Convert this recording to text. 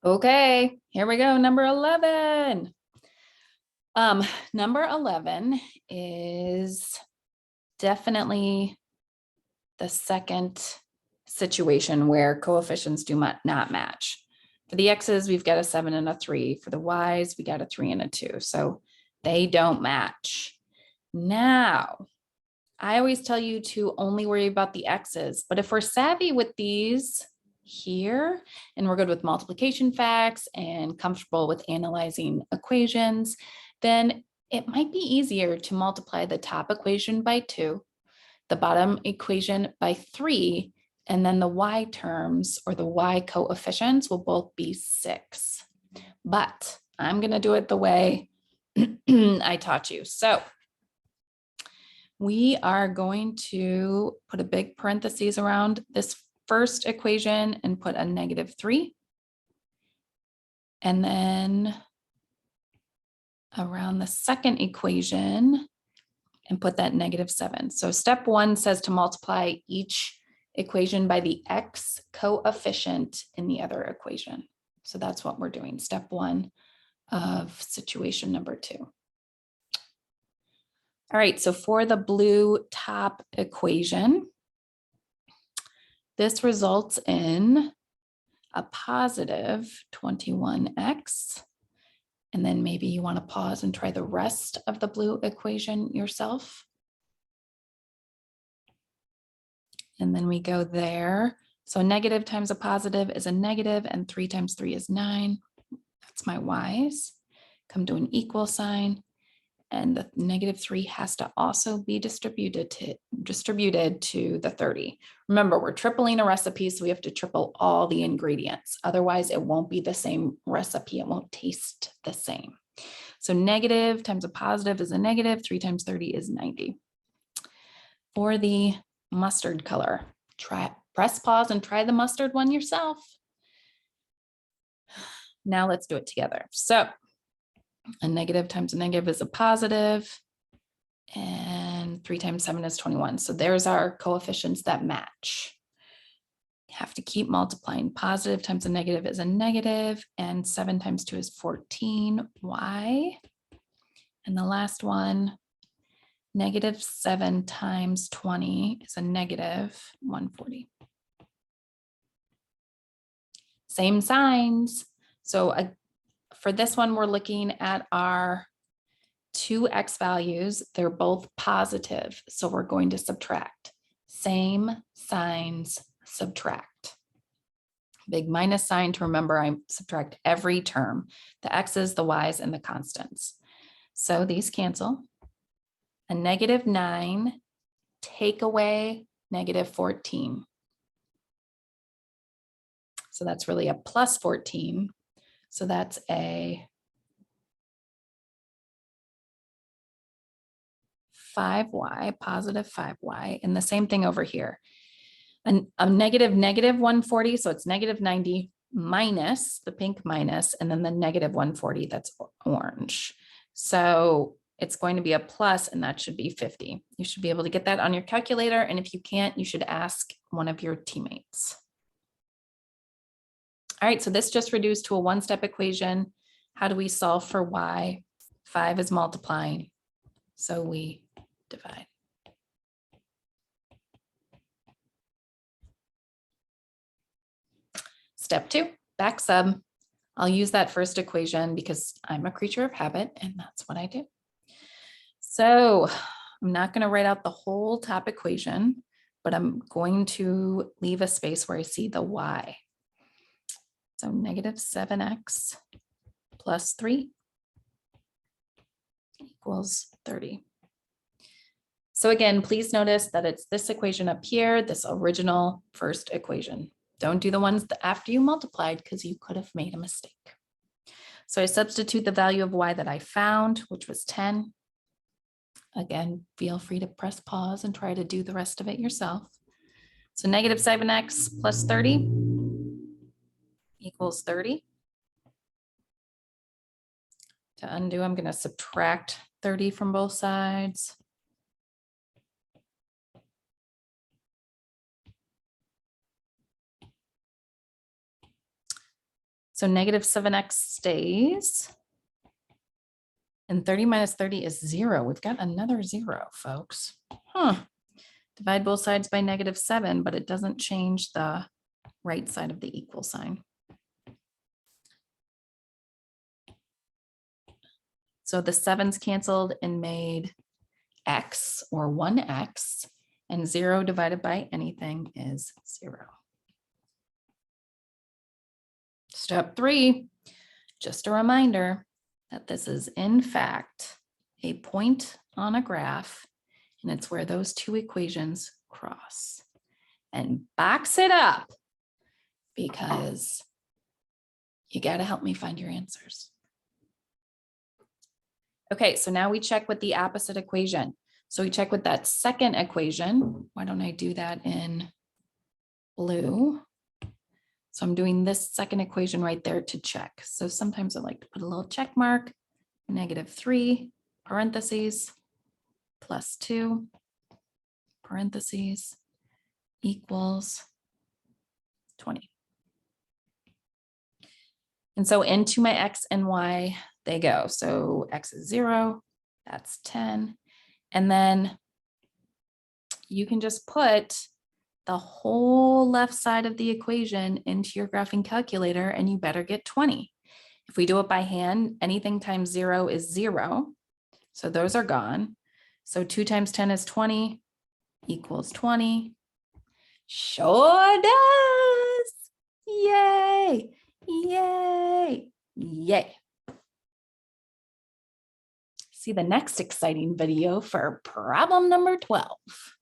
Okay, here we go. Number 11. Number 11 is definitely the second situation where coefficients do not match. For the X's, we've got a 7 and a 3. For the Y's, we got a 3 and a 2. So they don't match. Now, I always tell you to only worry about the X's, but if we're savvy with these here, and we're good with multiplication facts and comfortable with analyzing equations, then it might be easier to multiply the top equation by 2, the bottom equation by 3, and then the Y terms or the Y coefficients will both be 6. But I'm going to do it the way I taught you. So we are going to put a big parentheses around this first equation and put a -3. And then around the second equation and put that -7. So step 1 says to multiply each equation by the X coefficient in the other equation. So that's what we're doing. Step 1 of situation number 2. All right, so for the blue top equation, this results in a positive 21x. And then maybe you want to pause and try the rest of the blue equation yourself. And then we go there. So negative times a positive is a negative, and 3 times 3 is 9. That's my y's. Come to an equal sign. And the -3 has to also be distributed to the 30. Remember, we're tripling a recipe, so we have to triple all the ingredients. Otherwise, it won't be the same recipe. It won't taste the same. So negative times a positive is a negative. 3 times 30 is 90. For the mustard color, press pause and try the mustard one yourself. Now let's do it together. So a negative times a negative is a positive, and 3 times 7 is 21. So there's our coefficients that match. You have to keep multiplying. Positive times a negative is a negative, and 7 times 2 is 14y. And the last one, -7 times 20 is a -140. Same signs. So for this one, we're looking at our 2 X values. They're both positive. So we're going to subtract. Same signs, subtract. Big minus sign to remember I subtract every term, the X's, the Y's, and the constants. So these cancel. A -9 take away -14. So that's really a +14. So that's a 5y, positive 5y, and the same thing over here. A negative -140, so it's -90 minus the pink minus, and then the -140, that's orange. So it's going to be a plus, and that should be 50. You should be able to get that on your calculator, and if you can't, you should ask one of your teammates. All right, so this just reduced to a one-step equation. How do we solve for y? 5 is multiplying, so we divide. Step 2, back sub. I'll use that first equation because I'm a creature of habit, and that's what I do. So I'm not going to write out the whole top equation, but I'm going to leave a space where I see the y. So -7x plus 3 equals 30. So again, please notice that it's this equation up here, this original first equation. Don't do the ones that after you multiplied because you could have made a mistake. So I substitute the value of y that I found, which was 10. Again, feel free to press pause and try to do the rest of it yourself. So -7x plus 30 equals 30. To undo, I'm going to subtract 30 from both sides. So negative 7x stays. And 30 minus 30 is 0. We've got another 0, folks. Divide both sides by negative 7, but it doesn't change the right side of the equal sign. So the 7's canceled and made x, or 1x, and 0 divided by anything is 0. Step 3, just a reminder that this is in fact a point on a graph, and it's where those two equations cross. And box it up, because you got to help me find your answers. Okay, so now we check with the opposite equation. So we check with that second equation. Why don't I do that in blue? So I'm doing this second equation right there to check. So sometimes I like to put a little check mark, -3, parentheses, +2, parentheses, equals 20. And so into my x and y they go. So x is 0, that's 10. And then you can just put the whole left side of the equation into your graphing calculator and you better get 20. If we do it by hand, anything times 0 is 0. So those are gone. So 2 times 10 is 20 equals 20. Sure does. Yay. Yay. Yay. See the next exciting video for problem number 12.